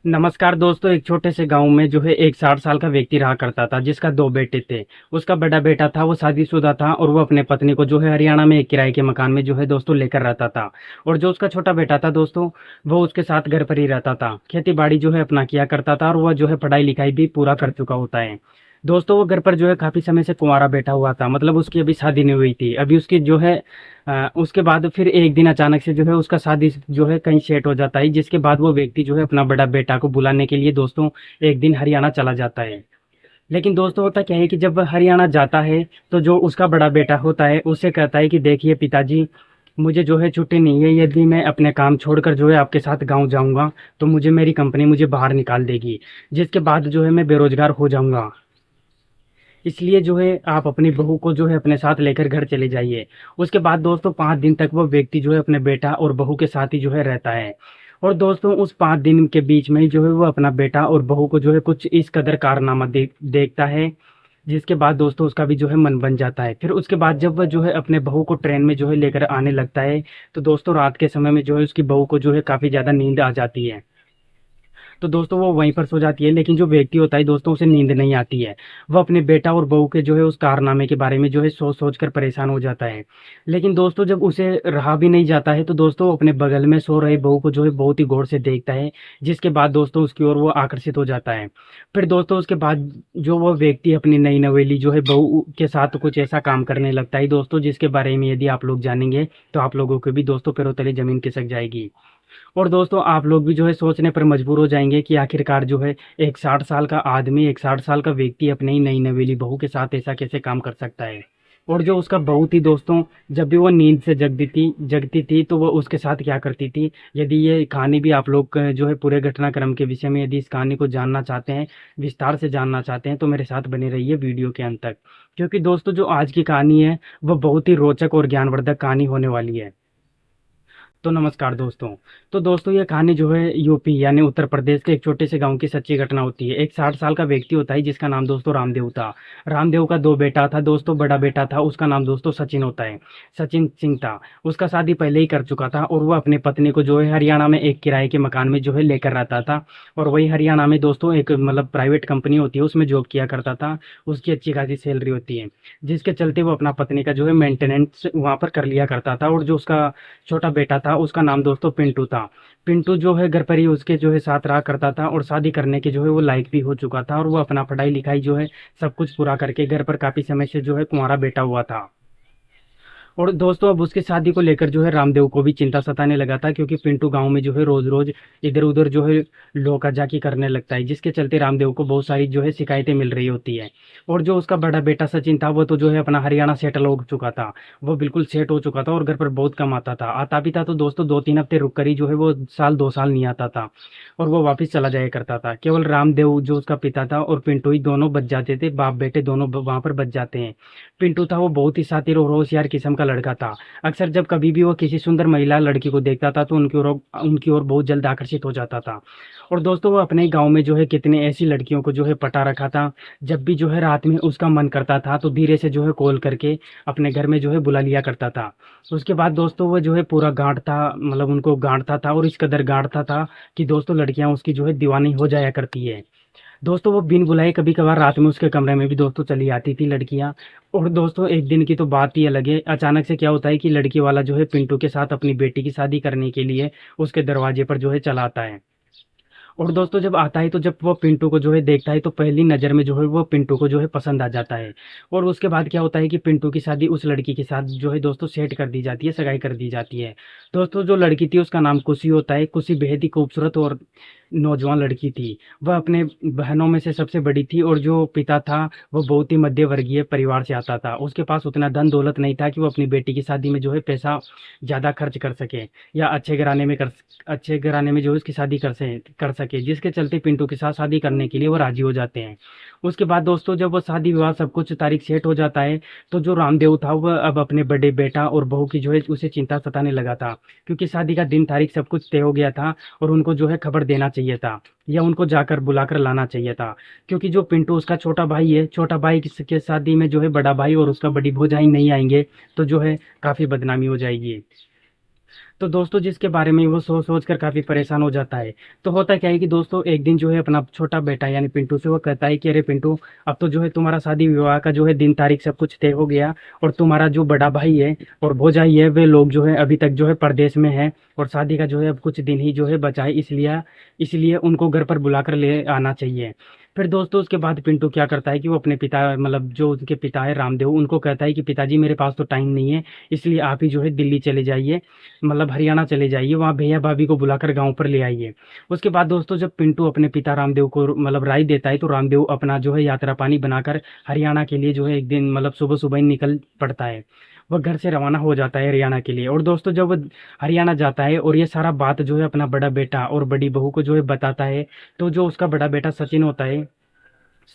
नमस्कार दोस्तों। एक छोटे से गांव में जो है एक 60 साल का व्यक्ति रहा करता था जिसका दो बेटे थे। उसका बड़ा बेटा था वो शादीशुदा था और वो अपने पत्नी को जो है हरियाणा में एक किराए के मकान में जो है दोस्तों लेकर रहता था। और जो उसका छोटा बेटा था दोस्तों, वो उसके साथ घर पर ही रहता था, खेती बाड़ी जो है अपना किया करता था और वह जो है पढ़ाई लिखाई भी पूरा कर चुका होता है। दोस्तों वो घर पर जो है काफी समय से कुंवारा बैठा हुआ था, मतलब उसकी अभी शादी नहीं हुई थी। अभी उसकी जो है उसके बाद फिर एक दिन अचानक से जो है उसका शादी जो है कहीं सेट हो जाता है, जिसके बाद वो व्यक्ति जो है अपना बड़ा बेटा को बुलाने के लिए दोस्तों एक दिन हरियाणा चला जाता है। लेकिन दोस्तों होता क्या है कि जब हरियाणा जाता है तो जो उसका बड़ा बेटा होता है उससे कहता है कि देखिए पिताजी, मुझे जो है छुट्टी नहीं है। यदि मैं अपने काम छोड़कर जो है आपके साथ गांव जाऊंगा तो मुझे मेरी कंपनी मुझे बाहर निकाल देगी, जिसके बाद जो है मैं बेरोजगार हो जाऊंगा। इसलिए जो है आप अपनी बहू को जो है अपने साथ लेकर घर चले जाइए। उसके बाद दोस्तों 5 दिन तक वो व्यक्ति जो है अपने बेटा और बहू के साथ ही जो है रहता है। और दोस्तों उस 5 दिन के बीच में जो है वो अपना बेटा और बहू को जो है कुछ इस कदर कारनामा देखता है, जिसके बाद दोस्तों उसका भी जो है मन बन जाता है। फिर उसके बाद जब वह जो है अपने बहू को ट्रेन में जो है लेकर आने लगता है तो दोस्तों रात के समय में जो है उसकी बहू को जो है काफी ज्यादा नींद आ जाती है। तो दोस्तों वो वहीं पर सो जाती है, लेकिन जो व्यक्ति होता है दोस्तों उसे नींद नहीं आती है। वो अपने बेटा और बहू के जो है उस कारनामे के बारे में जो है सोच सोच कर परेशान हो जाता है। लेकिन दोस्तों जब उसे रहा भी नहीं जाता है तो दोस्तों वो अपने बगल में सो रहे बहू को जो है बहुत ही गौर से देखता है, जिसके बाद दोस्तों उसकी ओर वो आकर्षित हो जाता है। फिर दोस्तों उसके बाद जो वो व्यक्ति अपनी नई नवेली जो है बहू के साथ कुछ ऐसा काम करने लगता है दोस्तों, जिसके बारे में यदि आप लोग जानेंगे तो आप लोगों को भी दोस्तों पैरों तले जमीन खिसक जाएगी। और दोस्तों आप लोग भी जो है सोचने पर मजबूर हो जाएंगे कि आखिरकार जो है एक 60 साल का आदमी, एक 60 साल का व्यक्ति अपने ही नई नवेली बहू के साथ ऐसा कैसे काम कर सकता है। और जो उसका बहू थी दोस्तों, जब भी वो नींद से जगती थी तो वो उसके साथ क्या करती थी। यदि ये कहानी भी आप लोग जो है पूरे घटनाक्रम के विषय में यदि इस कहानी को जानना चाहते हैं, विस्तार से जानना चाहते हैं, तो मेरे साथ बने रहिए वीडियो के अंत तक। क्योंकि दोस्तों जो आज की कहानी है वो बहुत ही रोचक और ज्ञानवर्धक कहानी होने वाली है। तो नमस्कार दोस्तों। तो दोस्तों ये कहानी जो है यूपी यानी उत्तर प्रदेश के एक छोटे से गांव की सच्ची घटना होती है। एक 60 साल का व्यक्ति होता है जिसका नाम दोस्तों रामदेव था। रामदेव का दो बेटा था दोस्तों। बड़ा बेटा था उसका नाम दोस्तों सचिन होता है, सचिन सिंह था। उसका शादी पहले ही कर चुका था और वह अपनी पत्नी को जो है हरियाणा में एक किराए के मकान में जो है लेकर रहता था। और वही हरियाणा में दोस्तों एक मतलब प्राइवेट कंपनी होती है उसमें जॉब किया करता था। उसकी अच्छी खासी सैलरी होती है, जिसके चलते वो अपना पत्नी का जो है मेंटेनेंस वहां पर कर लिया करता था। और जो उसका छोटा बेटा था उसका नाम दोस्तों पिंटू था। पिंटू जो है घर पर ही उसके जो है साथ रहा करता था और शादी करने के जो है वो लायक भी हो चुका था। और वो अपना पढ़ाई लिखाई जो है सब कुछ पूरा करके घर पर काफी समय से जो है कुंवारा बैठा हुआ था। और दोस्तों अब उसकी शादी को लेकर जो है रामदेव को भी चिंता सताने लगा था, क्योंकि पिंटू गांव में जो है रोज रोज इधर उधर जो है लोका जाकी करने लगता है, जिसके चलते रामदेव को बहुत सारी जो है शिकायतें मिल रही होती है। और जो उसका बड़ा बेटा सचिन था वो तो जो है अपना हरियाणा सेटल हो चुका था। वो बिल्कुल सेट हो चुका था और घर पर बहुत कम आता था। आता भी था तो दोस्तों 2-3 हफ्ते रुक कर ही जो है वो साल 2 साल नहीं आता था और वो वापिस चला जाया करता था। केवल रामदेव जो उसका पिता था और पिंटू ही दोनों बच जाते थे, बाप बेटे दोनों वहां पर बच जाते हैं। पिंटू था वो बहुत ही शातिर और होशियार किस्म का लड़का था। अक्सर जब कभी भी वो किसी सुंदर महिला लड़की को देखता था तो उनकी ओर बहुत जल्द आकर्षित हो जाता था। और दोस्तों वो अपने ही गांव में जो है कितने ऐसी लड़कियों को जो है पटा रखा था। जब भी जो है रात में उसका मन करता था तो धीरे से जो है कॉल करके अपने घर में जो है बुला लिया करता था। उसके बाद दोस्तों वो जो है पूरा गांठता, मतलब उनको गांठता था और इस कदर गांठता था कि दोस्तों लड़कियां उसकी जो है दीवानी हो जाया करती है। दोस्तों वो बिन बुलाए कभी कभार रात में उसके कमरे में भी दोस्तों चली आती थी लड़कियां। और दोस्तों एक दिन की तो बात ही अलग है। अचानक से क्या होता है कि लड़की वाला जो है पिंटू के साथ अपनी बेटी की शादी करने के लिए उसके दरवाजे पर जो है चला आता है। और दोस्तों जब आता है तो जब वो पिंटू को जो है देखता है तो पहली नज़र में जो है वो पिंटू को जो है पसंद आ जाता है। और उसके बाद क्या होता है कि पिंटू की शादी उस लड़की के साथ जो है दोस्तों सेट कर दी जाती है, सगाई कर दी जाती है। दोस्तों जो लड़की थी उसका नाम खुशी होता है। खुशी बेहद ही खूबसूरत और नौजवान लड़की थी। वह अपने बहनों में से सबसे बड़ी थी और जो पिता था वो बहुत ही मध्य वर्गीय परिवार से आता था। उसके पास उतना धन दौलत नहीं था कि वो अपनी बेटी की शादी में जो है पैसा ज़्यादा खर्च कर सके या अच्छे घराने में जो है उसकी शादी कर सके, जिसके चलते पिंटू के साथ शादी करने के लिए वो राजी हो जाते हैं। उसके बाद दोस्तों जब वो शादी विवाह सब कुछ तारीख सेट हो जाता है तो जो रामदेव था वह अब अपने बड़े बेटा और बहू की जो है उसे चिंता सताने लगा था, क्योंकि शादी का दिन तारीख सब कुछ तय हो गया था और उनको जो है खबर देना चाहिए था या उनको जाकर बुलाकर लाना चाहिए था। क्योंकि जो पिंटू उसका छोटा भाई है, छोटा भाई के शादी में जो है बड़ा भाई और उसका बड़ी भौजाई नहीं आएंगे तो जो है काफी बदनामी हो जाएगी। तो दोस्तों जिसके बारे में वो सोच सोच कर काफ़ी परेशान हो जाता है। तो होता क्या है कि दोस्तों एक दिन जो है अपना छोटा बेटा यानी पिंटू से वो कहता है कि अरे पिंटू, अब तो जो है तुम्हारा शादी विवाह का जो है दिन तारीख सब कुछ तय हो गया, और तुम्हारा जो बड़ा भाई है और भौजाई है वे लोग जो है अभी तक जो है परदेश में है, और शादी का जो है अब कुछ दिन ही जो है बचा है, इसलिए इसलिए उनको घर पर बुलाकर ले आना चाहिए। फिर दोस्तों उसके बाद पिंटू क्या करता है कि वो अपने पिता मतलब जो उनके पिता है रामदेव, उनको कहता है कि पिताजी मेरे पास तो टाइम नहीं है, इसलिए आप ही जो है दिल्ली चले जाइए, मतलब हरियाणा चले जाइए, वहाँ भैया भाभी को बुलाकर गाँव पर ले आइए। उसके बाद दोस्तों जब पिंटू अपने पिता रामदेव को मतलब राय देता है, तो रामदेव अपना जो है यात्रा पानी बनाकर हरियाणा के लिए जो है एक दिन मतलब सुबह सुबह ही निकल पड़ता है। वह घर से रवाना हो जाता है हरियाणा के लिए। और दोस्तों जब वह हरियाणा जाता है और ये सारा बात जो है अपना बड़ा बेटा और बड़ी बहू को जो है बताता है, तो जो उसका बड़ा बेटा सचिन होता है,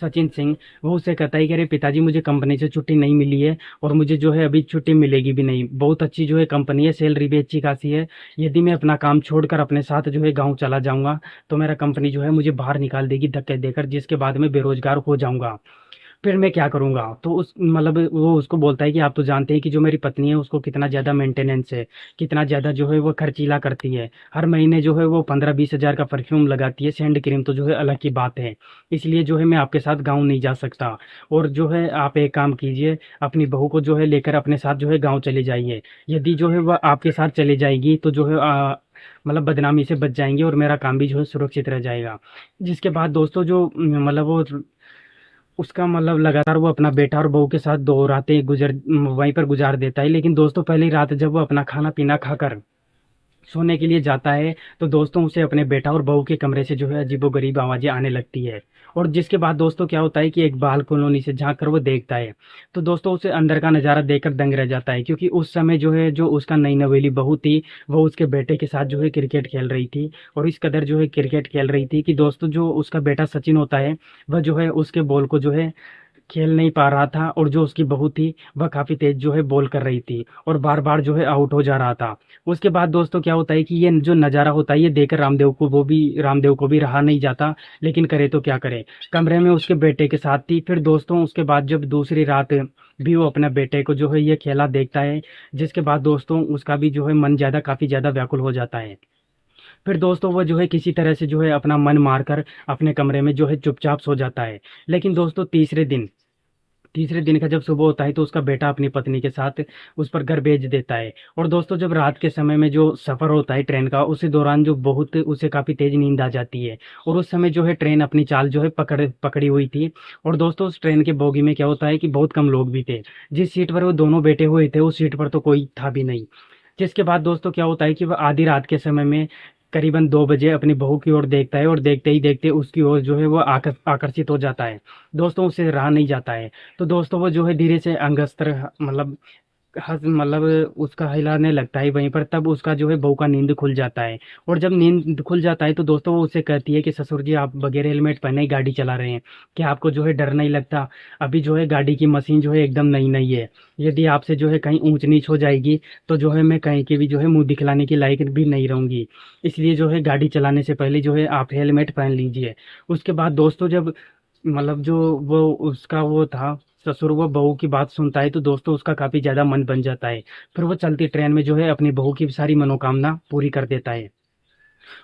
सचिन सिंह, वो उसे कहता है कि अरे पिताजी मुझे कंपनी से छुट्टी नहीं मिली है, और मुझे जो है अभी छुट्टी मिलेगी भी नहीं, बहुत अच्छी जो है कंपनी है, सैलरी भी अच्छी खासी है, यदि मैं अपना काम छोड़कर अपने साथ जो है गांव चला जाऊंगा तो मेरा कंपनी जो है मुझे बाहर निकाल देगी धक्के देकर, जिसके बाद मैं बेरोजगार हो जाऊंगा। फिर मैं क्या करूँगा? तो उस मतलब वो उसको बोलता है कि आप तो जानते हैं कि जो मेरी पत्नी है उसको कितना ज़्यादा मेंटेनेंस है, कितना ज़्यादा जो है वो खर्चीला करती है। हर महीने जो है वो 15-20 हज़ार का परफ्यूम लगाती है, सेंट क्रीम तो जो है अलग की बात है। इसलिए जो है मैं आपके साथ गाँव नहीं जा सकता, और जो है आप एक काम कीजिए, अपनी बहू को जो है लेकर अपने साथ जो है गाँव चले जाइए। यदि जो है वह आपके साथ चली जाएगी तो जो है मतलब बदनामी से बच जाएँगे, और मेरा काम भी जो है सुरक्षित रह जाएगा। जिसके बाद दोस्तों जो मतलब वो उसका मतलब लगातार वो अपना बेटा और बहू के साथ 2 रातें वहीं पर गुज़ार देता है। लेकिन दोस्तों पहली रात जब वो अपना खाना-पीना खाकर सोने के लिए जाता है, तो दोस्तों उसे अपने बेटा और बहू के कमरे से जो है अजीबो-गरीब आवाज़ें आने लगती है। और जिसके बाद दोस्तों क्या होता है कि एक बाल कॉलोनी से झाँक कर वो देखता है, तो दोस्तों उसे अंदर का नज़ारा देखकर दंग रह जाता है, क्योंकि उस समय जो है जो उसका नई नवेली बहू थी, वो उसके बेटे के साथ जो है क्रिकेट खेल रही थी, और इस कदर जो है क्रिकेट खेल रही थी कि दोस्तों जो उसका बेटा सचिन होता है, वह जो है उसके बॉल को जो है खेल नहीं पा रहा था, और जो उसकी बहू थी वह काफ़ी तेज जो है बॉल कर रही थी, और बार बार जो है आउट हो जा रहा था। उसके बाद दोस्तों क्या होता है कि ये जो नज़ारा होता है ये देखकर रामदेव को भी रहा नहीं जाता, लेकिन करे तो क्या करे, कमरे में उसके बेटे के साथ थी। फिर दोस्तों उसके बाद जब दूसरी रात भी वो अपने बेटे को जो है ये खेला देखता है, जिसके बाद दोस्तों उसका भी जो है मन ज़्यादा काफ़ी ज़्यादा व्याकुल हो जाता है। फिर दोस्तों वो जो है किसी तरह से जो है अपना मन मारकर अपने कमरे में जो है चुपचाप सो जाता है। लेकिन दोस्तों तीसरे दिन का जब सुबह होता है, तो उसका बेटा अपनी पत्नी के साथ उस पर घर भेज देता है। और दोस्तों जब रात के समय में जो सफ़र होता है ट्रेन का, उसी दौरान जो बहुत उसे काफ़ी तेज़ नींद आ जाती है, और उस समय जो है ट्रेन अपनी चाल जो है पकड़ी हुई थी। और दोस्तों उस ट्रेन के बोगी में क्या होता है कि बहुत कम लोग भी थे, जिस सीट पर वो दोनों बैठे हुए थे उस सीट पर तो कोई था भी नहीं। जिसके बाद दोस्तों क्या होता है कि वह आधी रात के समय में करीबन 2 बजे अपनी बहू की ओर देखता है, और देखते ही देखते उसकी ओर जो है वो आकर्षित हो जाता है। दोस्तों उससे रहा नहीं जाता है। तो दोस्तों वो जो है धीरे से अंगस्त्र मतलब मतलब उसका हिलाने लगता है वहीं पर, तब उसका जो है बहू का नींद खुल जाता है। और जब नींद खुल जाता है तो दोस्तों वो उससे कहती है कि ससुर जी आप बगैर हेलमेट पहने ही गाड़ी चला रहे हैं, क्या आपको जो है डर नहीं लगता? अभी जो है गाड़ी की मशीन जो है एकदम नई नई है, यदि आपसे जो है कहीं ऊंच नीच हो जाएगी तो जो है मैं कहीं के भी जो है मुंह दिखलाने के लायक भी नहीं रहूंगी, इसलिए जो है गाड़ी चलाने से पहले जो है आप हेलमेट पहन लीजिए। उसके बाद दोस्तों जब मतलब जो वो उसका वो था ससुर, वो बहू की बात सुनता है, तो दोस्तों उसका काफ़ी ज़्यादा मन बन जाता है। फिर वो चलती ट्रेन में जो है अपनी बहू की सारी मनोकामना पूरी कर देता है।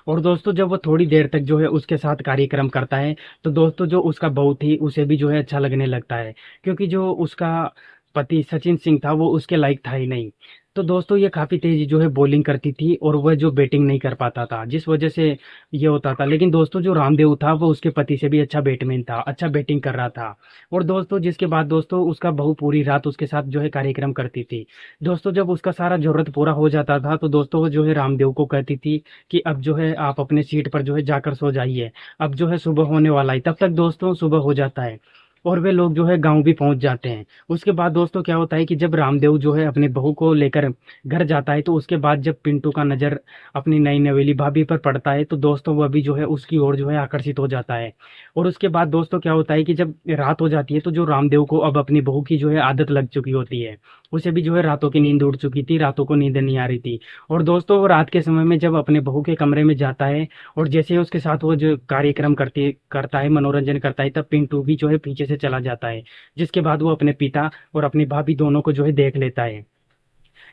और दोस्तों जब वो थोड़ी देर तक जो है उसके साथ कार्यक्रम करता है, तो दोस्तों जो उसका बहू थी उसे भी जो है अच्छा लगने लगता है, क्योंकि जो उसका पति सचिन सिंह था वो उसके लायक था ही नहीं। तो दोस्तों ये काफ़ी तेज़ी जो है बॉलिंग करती थी, और वह जो बैटिंग नहीं कर पाता था, जिस वजह से ये होता था। लेकिन दोस्तों जो रामदेव था वो उसके पति से भी अच्छा बैट्समैन था, अच्छा बैटिंग कर रहा था। और दोस्तों जिसके बाद दोस्तों उसका बहू पूरी रात उसके साथ जो है कार्यक्रम करती थी। दोस्तों जब उसका सारा ज़रूरत पूरा हो जाता था, तो दोस्तों वो जो है रामदेव को कहती थी कि अब जो है आप अपने सीट पर जो है जाकर सो जाइए, अब जो है सुबह होने वाला है। तब तक दोस्तों सुबह हो जाता है, और वे लोग जो है गाँव भी पहुँच जाते हैं। उसके बाद दोस्तों क्या होता है कि जब रामदेव जो है अपनी बहू को लेकर घर जाता है, तो उसके बाद जब पिंटू का नज़र अपनी नई नवेली भाभी पर पड़ता है, तो दोस्तों वह भी जो है उसकी ओर जो है आकर्षित हो जाता है। और उसके बाद दोस्तों क्या होता है कि जब रात हो जाती है, तो जो रामदेव को अब अपनी बहू की जो है आदत लग चुकी होती है, उसे भी जो है रातों की नींद उड़ चुकी थी, रातों को नींद नहीं आ रही थी। और दोस्तों वो रात के समय में जब अपने बहू के कमरे में जाता है, और जैसे ही उसके साथ वो जो कार्यक्रम करता है, मनोरंजन करता है, तब पिंटू भी जो है पीछे से चला जाता है। जिसके बाद वो अपने पिता और अपनी भाभी दोनों को जो है देख लेता है।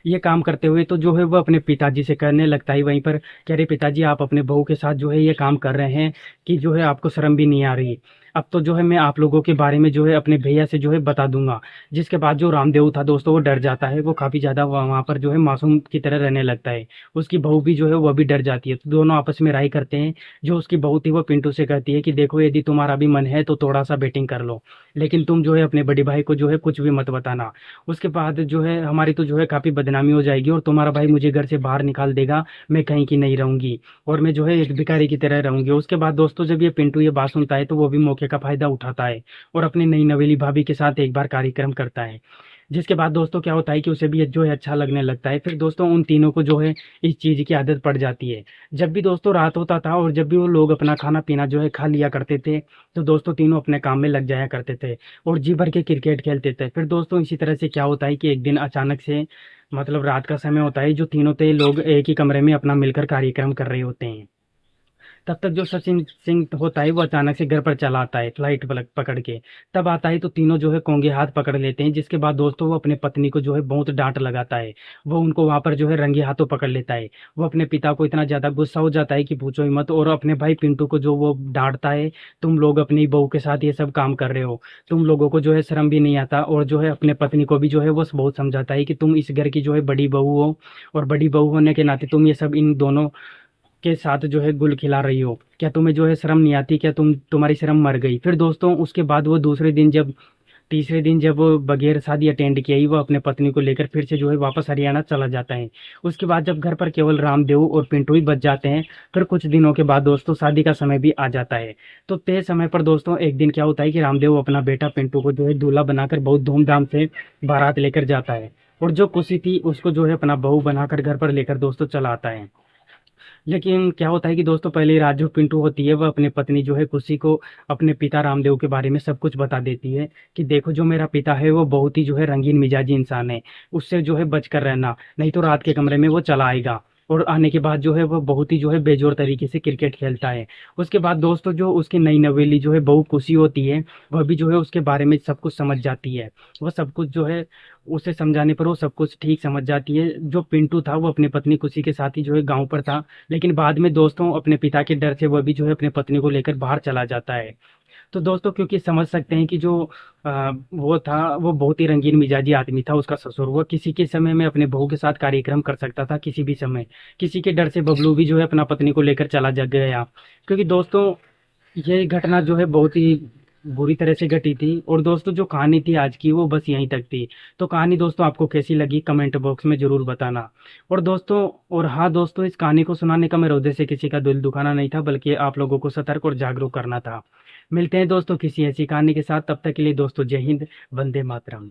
ये काम करते हुए तो जो है वो अपने पिताजी से कहने लगता है वहीं पर, कह रहे पिताजी आप अपने बहू के साथ जो है ये काम कर रहे हैं कि जो है आपको शर्म भी नहीं आ रही। अब तो जो है मैं आप लोगों के बारे में जो है अपने भैया से जो है बता दूंगा। जिसके बाद जो रामदेव था दोस्तों वो डर जाता है, वो काफी ज्यादा वहां पर जो है मासूम की तरह रहने लगता है। उसकी बहू भी जो है वह भी डर जाती है, तो दोनों आपस में राय करते हैं। जो उसकी बहू थी वो पिंटू से कहती है कि देखो यदि तुम्हारा भी मन है तो थोड़ा सा बेटिंग कर लो, लेकिन तुम जो है अपने बड़े भाई को जो है कुछ भी मत बताना। उसके बाद जो है हमारी तो जो है काफी बदनामी हो जाएगी और तुम्हारा भाई मुझे घर से बाहर निकाल देगा, मैं कहीं की नहीं रहूंगी और मैं जो है एक भिखारी की तरह रहूंगी। उसके बाद दोस्तों जब ये पिंटू ये बात सुनता है तो वो भी मौके का फायदा उठाता है और अपनी नई नवेली भाभी के साथ एक बार कार्यक्रम करता है। जिसके बाद दोस्तों क्या होता है कि उसे भी जो है अच्छा लगने लगता है। फिर दोस्तों उन तीनों को जो है इस चीज की आदत पड़ जाती है। जब भी दोस्तों रात होता था और जब भी वो लोग अपना खाना पीना जो है खा लिया करते थे, तो दोस्तों तीनों अपने काम में लग जाया करते थे और जी भर के क्रिकेट खेलते थे। फिर दोस्तों इसी तरह से क्या होता है कि एक दिन अचानक से, मतलब रात का समय होता है, जो तीनों थे लोग एक ही कमरे में अपना मिलकर कार्यक्रम कर रहे होते हैं। तब तक जो सचिन सिंह होता है वो अचानक से घर पर चला आता है फ्लाइट पकड़ के। तब आता है तो तीनों जो है कोंगे हाथ पकड़ लेते हैं। जिसके बाद दोस्तों वो अपने पत्नी को जो है बहुत डांट लगाता है। वो उनको वहां पर जो है रंगे हाथों पकड़ लेता है। वो अपने पिता को इतना ज्यादा गुस्सा हो जाता है कि पूछो ही मत, और अपने भाई पिंटू को जो वो डांटता है, तुम लोग अपनी बहू के साथ ये सब काम कर रहे हो, तुम लोगों को जो है शर्म भी नहीं आता। और जो है अपने पत्नी को भी जो है वो बहुत समझाता है कि तुम इस घर की जो है बड़ी बहू हो, और बड़ी बहू होने के नाते तुम ये सब इन दोनों के साथ जो है गुल खिला रही हो, क्या तुम्हें जो है शर्म नहीं आती, क्या तुम्हारी शर्म मर गई। फिर दोस्तों उसके बाद वो दूसरे दिन जब तीसरे दिन जब वो बगैर शादी अटेंड किया ही वो अपने पत्नी को लेकर फिर से जो है वापस हरियाणा चला जाता है। उसके बाद जब घर पर केवल रामदेव और पिंटू ही बच जाते हैं, फिर कुछ दिनों के बाद दोस्तों शादी का समय भी आ जाता है। तो तय समय पर दोस्तों एक दिन क्या होता है कि रामदेव अपना बेटा पिंटू को जो है दूल्हा बनाकर बहुत धूमधाम से बारात लेकर जाता है, और जो खुशी थी उसको जो है अपना बहू बनाकर घर पर लेकर दोस्तों चला आता है। लेकिन क्या होता है कि दोस्तों पहले ही रात जो पिंटू होती है वह अपने पत्नी जो है खुशी को अपने पिता रामदेव के बारे में सब कुछ बता देती है कि देखो जो मेरा पिता है वो बहुत ही जो है रंगीन मिजाजी इंसान है, उससे जो है बचकर रहना, नहीं तो रात के कमरे में वो चला आएगा। और आने के बाद जो है वो बहुत ही जो है बेजोर तरीके से क्रिकेट खेलता है। उसके बाद दोस्तों जो उसकी नई नवेली जो है बहू खुशी होती है, वह भी जो है उसके बारे में सब कुछ समझ जाती है। वह सब कुछ जो है उसे समझाने पर वो सब कुछ ठीक समझ जाती है। जो पिंटू था वो अपनी पत्नी खुशी के साथ ही जो है गांव पर था, लेकिन बाद में दोस्तों अपने पिता के डर से वह भी जो है अपने पत्नी को लेकर बाहर चला जाता है। तो दोस्तों क्योंकि समझ सकते हैं कि जो वो था वो बहुत ही रंगीन मिजाजी आदमी था, उसका ससुर, वो किसी के समय में अपने बहू के साथ कार्यक्रम कर सकता था किसी भी समय। किसी के डर से बबलू भी जो है अपना पत्नी को लेकर चला जा गया। क्योंकि दोस्तों ये घटना जो है बहुत ही बुरी तरह से घटी थी। और दोस्तों जो कहानी थी आज की वो बस यहीं तक थी। तो कहानी दोस्तों आपको कैसी लगी कमेंट बॉक्स में जरूर बताना। और दोस्तों, और हाँ दोस्तों, इस कहानी को सुनाने का मेरा उद्देश्य किसी का दिल दुखाना नहीं था, बल्कि आप लोगों को सतर्क और जागरूक करना था। मिलते हैं दोस्तों किसी ऐसी कहानी के साथ, तब तक के लिए दोस्तों जय हिंद, वंदे मातरम।